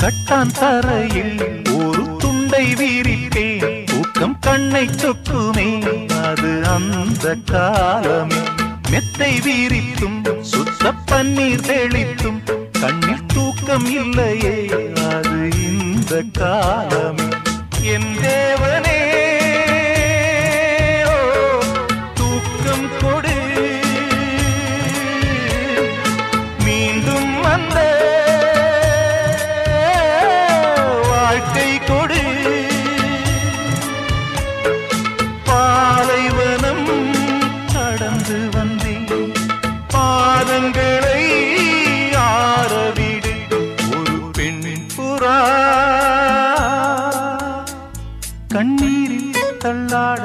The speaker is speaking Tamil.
கட்டான் தரையில் ஒரு துண்டை வீரிப்பேன் தூக்கம் கண்ணை சொக்குமே அது அந்த காலமே மெத்தை வீரித்தும் சுத்த பன்னீர் தெளித்தும் கண்ணில் தூக்கம் இல்லையே அது இந்த காலமே என் தேவனே தூக்கம் கொடு மீண்டும் அந்த வாழ்க்கை கொடு பாலைவனம் கடந்து வந்தேன் பாதங்களை ஆரவிடு ஒரு பெண் புறா கண்ணீரில் தள்ளாட